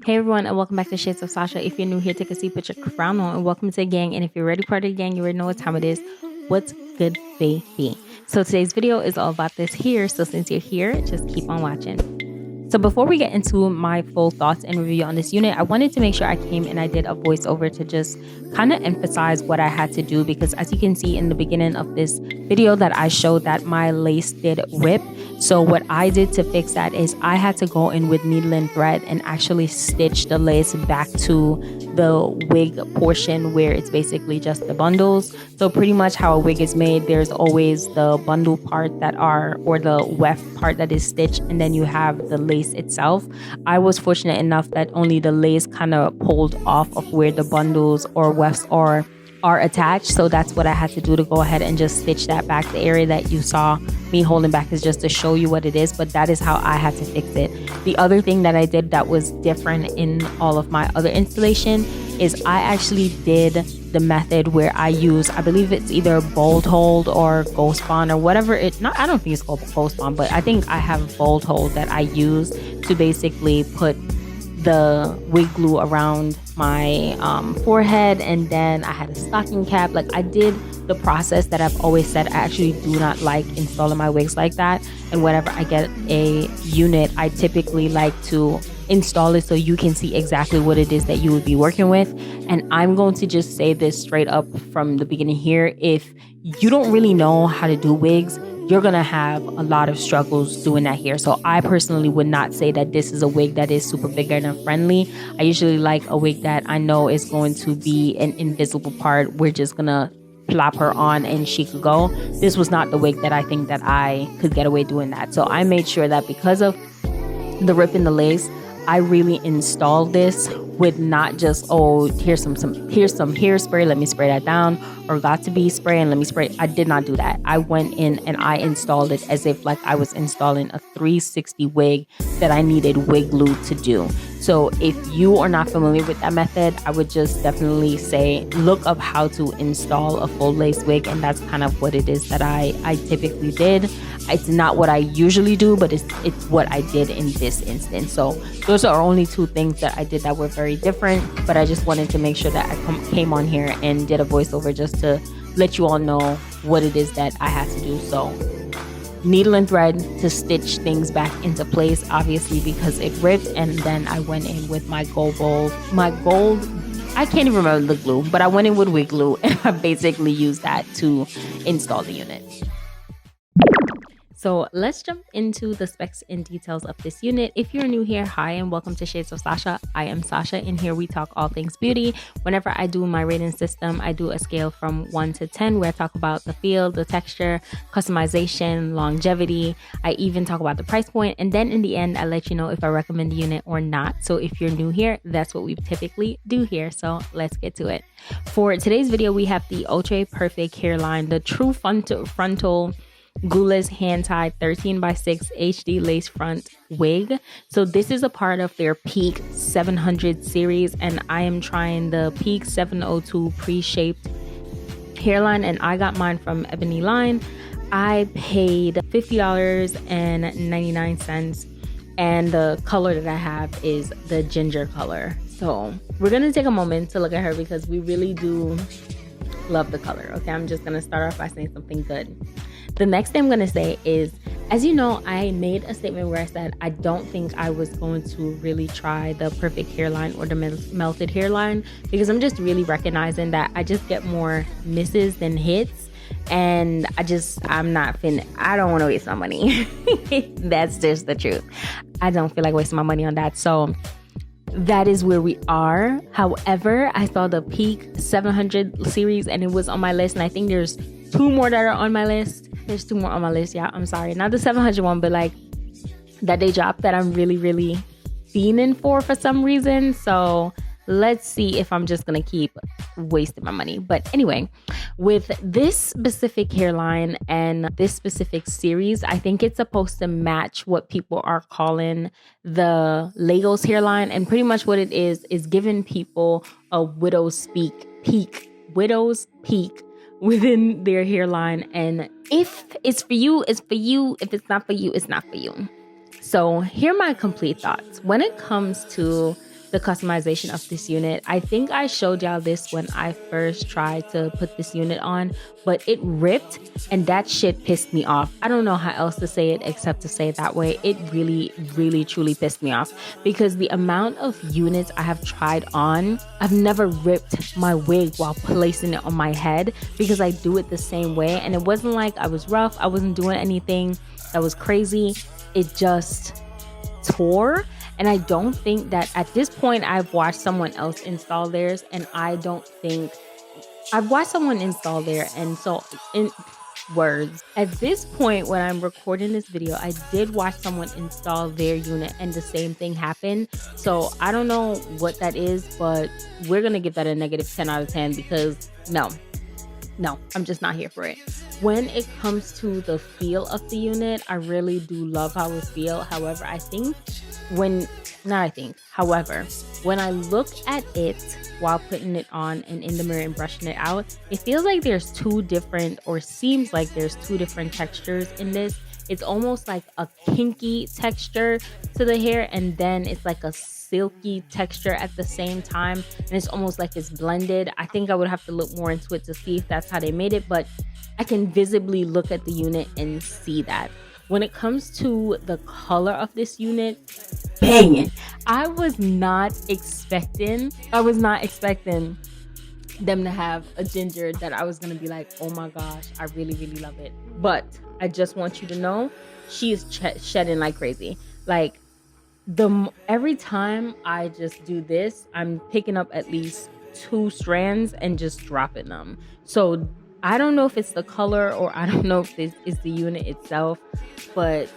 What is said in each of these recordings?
Hey everyone, and welcome back to Shades of Sasha. If you're new here, take a seat, put your crown on, and welcome to the gang. And if you're already part of the gang, you already know what time it is. What's good, baby? So today's video is all about this here. So since you're here, just keep on watching. So before we get into my full thoughts and review on this unit, I wanted to make sure I came and I did a voiceover to just kind of emphasize what I had to do, because as you can see in the beginning of this video that I showed that my lace did rip. So what I did to fix that is I had to go in with needle and thread and actually stitch the lace back to the wig portion where it's basically just the bundles. So pretty much how a wig is made, there's always the bundle part or the weft part that is stitched, and then you have the lace itself. I was fortunate enough that only the lace kind of pulled off of where the bundles or wefts are attached. So that's what I had to do to go ahead and just stitch that back. The area that you saw me holding back is just to show you what it is, but that is how I had to fix it. The other thing that I did that was different in all of my other installation is I actually did the method where I use, I believe it's either bolt hold or ghost bond or whatever I don't think it's called ghost bond, but I think I have bolt hold that I use to basically put the wig glue around my forehead, and then I had a stocking cap. Like, I did the process that I've always said. I actually do not like installing my wigs like that, and whenever I get a unit, I typically like to install it so you can see exactly what it is that you would be working with. And I'm going to just say this straight up from the beginning here: if you don't really know how to do wigs, you're gonna have a lot of struggles doing that here. So I personally would not say that this is a wig that is super beginner friendly. I usually like a wig that I know is going to be an invisible part. We're just gonna plop her on and she could go. This was not the wig that I think that I could get away doing that. So I made sure that because of the rip in the lace, I really installed this with not just, oh, here's some hairspray, let me spray that down, or got to be spray and let me spray. I did not do that. I went in and I installed it as if like I was installing a 360 wig that I needed wig glue to do. So if you are not familiar with that method, I would just definitely say look up how to install a full lace wig, and that's kind of what it is that I typically did. It's not what I usually do, but it's what I did in this instance. So those are only two things that I did that were very different, but I just wanted to make sure that I came on here and did a voiceover just to let you all know what it is that I had to do. So needle and thread to stitch things back into place, obviously because it ripped, and then I went in with my gold, I can't even remember the glue, but I went in with wig glue and I basically used that to install the unit. So let's jump into the specs and details of this unit. If you're new here, hi and welcome to Shades of Sasha. I am Sasha, and here we talk all things beauty. Whenever I do my rating system, I do a scale from 1 to 10 where I talk about the feel, the texture, customization, longevity. I even talk about the price point, and then in the end, I let you know if I recommend the unit or not. So if you're new here, that's what we typically do here. So let's get to it. For today's video, we have the Outre Perfect hairline, the true frontal glueless hand-tied 13x6 HD lace front wig. So this is a part of their Peak 700 series, and I am trying the Peak 702 pre-shaped hairline, and I got mine from Ebony Line. I paid $50.99, and the color that I have is the ginger color. So we're gonna take a moment to look at her because we really do love the color. Okay, I'm just gonna start off by saying something good. The next thing I'm going to say is, as you know, I made a statement where I said I don't think I was going to really try the perfect hairline or the melted hairline, because I'm just really recognizing that I just get more misses than hits, and I'm not finna, I don't want to waste my money. That's just the truth. I don't feel like wasting my money on that. So that is where we are. However, I saw the Peak 700 series and it was on my list, and I think there's two more that are on my list. There's two more on my list. Yeah, I'm sorry. Not the 700 one, but like that they dropped that I'm really, really fiending for some reason. So let's see if I'm just going to keep wasting my money. But anyway, with this specific hairline and this specific series, I think it's supposed to match what people are calling the Lagos hairline. And pretty much what it is giving people a widow's peak within their hairline. And if it's for you, it's for you. If it's not for you, it's not for you. So here are my complete thoughts. When it comes to the customization of this unit. I think I showed y'all this when I first tried to put this unit on, but it ripped and that shit pissed me off. I don't know how else to say it except to say it that way. It really, really, truly pissed me off because the amount of units I have tried on, I've never ripped my wig while placing it on my head because I do it the same way. And it wasn't like I was rough. I wasn't doing anything that was crazy. It just tore. And I don't think that at this point I've watched someone else install theirs, and I don't think I've watched someone install there. And so in words, at this point when I'm recording this video, I did watch someone install their unit and the same thing happened. So I don't know what that is, but we're gonna give that a negative 10 out of 10 because no, I'm just not here for it. When it comes to the feel of the unit, I really do love how it feels. However, when I look at it while putting it on and in the mirror and brushing it out, it feels like there's two different textures in this. It's almost like a kinky texture to the hair, and then it's like a silky texture at the same time, and it's almost like it's blended. I think I would have to look more into it to see if that's how they made it, but I can visibly look at the unit and see that. When it comes to the color of this unit, banging. I was not expecting them to have a ginger that I was gonna be like, oh my gosh, I really, really love it. But I just want you to know, she is shedding like crazy. Like every time I just do this, I'm picking up at least 2 strands and just dropping them. So I don't know if it's the color or I don't know if this is the unit itself, but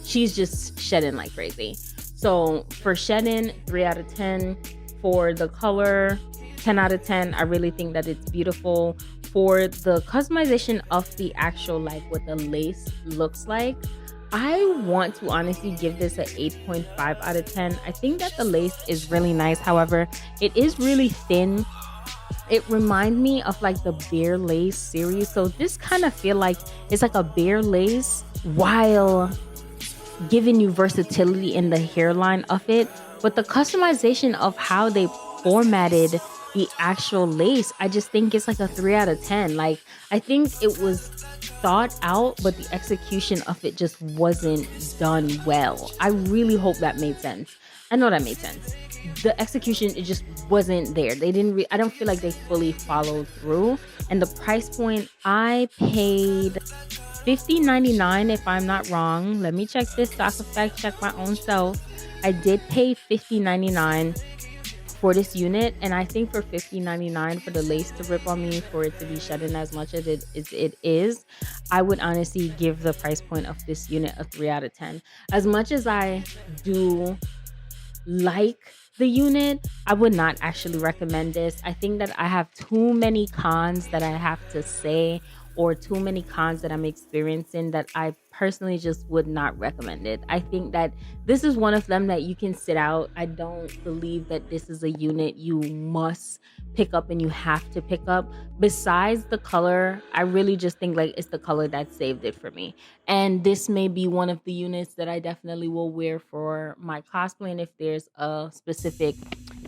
she's just shedding like crazy. So for shedding, 3 out of 10. For the color, 10 out of 10. I really think that it's beautiful. For the customization of the actual, like what the lace looks like, I want to honestly give this a 8.5 out of 10. I think that the lace is really nice. However, it is really thin. It reminds me of like the Bare Lace series. So this kind of feel like it's like a Bare Lace while giving you versatility in the hairline of it. But the customization of how they formatted the actual lace, I just think it's like a 3 out of 10. Like, I think it was thought out, but the execution of it just wasn't done well. I really hope that made sense. I know that made sense. The execution, it just wasn't there. They didn't I don't feel like they fully followed through. And the price point, I paid $50.99 if I'm not wrong. Let me check this so I can fact check my own self. I did pay $50.99 for this unit, and I think for $50.99 for the lace to rip on me, for it to be shedding as much as it is, I would honestly give the price point of this unit a 3 out of 10. As much as I do like the unit, I would not actually recommend this. I think that I have too many cons that I have to say, or too many cons that I'm experiencing, that I personally just would not recommend it. I think that this is one of them that you can sit out. I don't believe that this is a unit you must pick up and you have to pick up. Besides the color, I really just think like it's the color that saved it for me. And this may be one of the units that I definitely will wear for my cosplay. And if there's a specific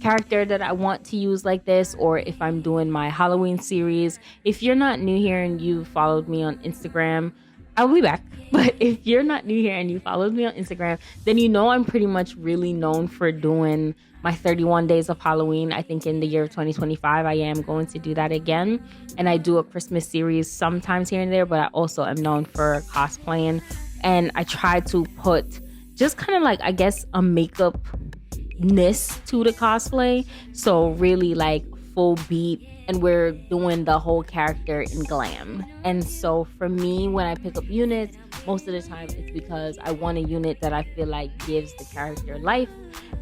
character that I want to use like this, or if I'm doing my Halloween series. If you're not new here and you followed me on Instagram, I'll be back. But if you're not new here and you followed me on Instagram, then you know I'm pretty much really known for doing my 31 days of Halloween. I think in the year of 2025, I am going to do that again. And I do a Christmas series sometimes here and there, but I also am known for cosplaying. And I try to put just kind of like, I guess, a makeup-ness to the cosplay. So really like full beat, and we're doing the whole character in glam. And so for me, when I pick up units, most of the time it's because I want a unit that I feel like gives the character life.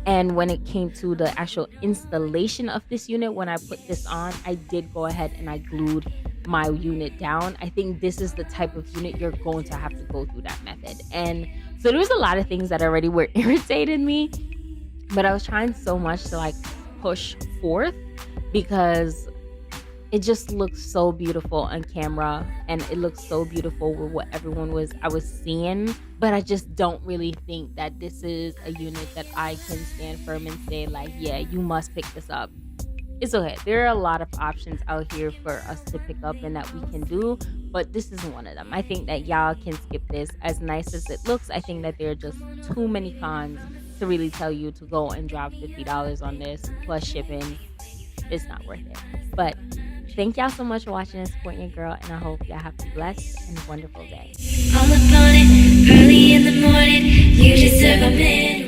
And when it came to the actual installation of this unit, when I put this on, I did go ahead and I glued my unit down. I think this is the type of unit you're going to have to go through that method. And so there was a lot of things that already were irritating me, but I was trying so much to like push forth, because it just looks so beautiful on camera, and it looks so beautiful with what I was seeing. But I just don't really think that this is a unit that I can stand firm and say, like, yeah, you must pick this up. It's okay. There are a lot of options out here for us to pick up and that we can do, but this isn't one of them. I think that y'all can skip this. As nice as it looks, I think that there are just too many cons to really tell you to go and drop $50 on this plus shipping. It's not worth it. But thank y'all so much for watching and supporting your girl, and I hope y'all have a blessed and wonderful day. All up on it, early in the morning, you deserve a man.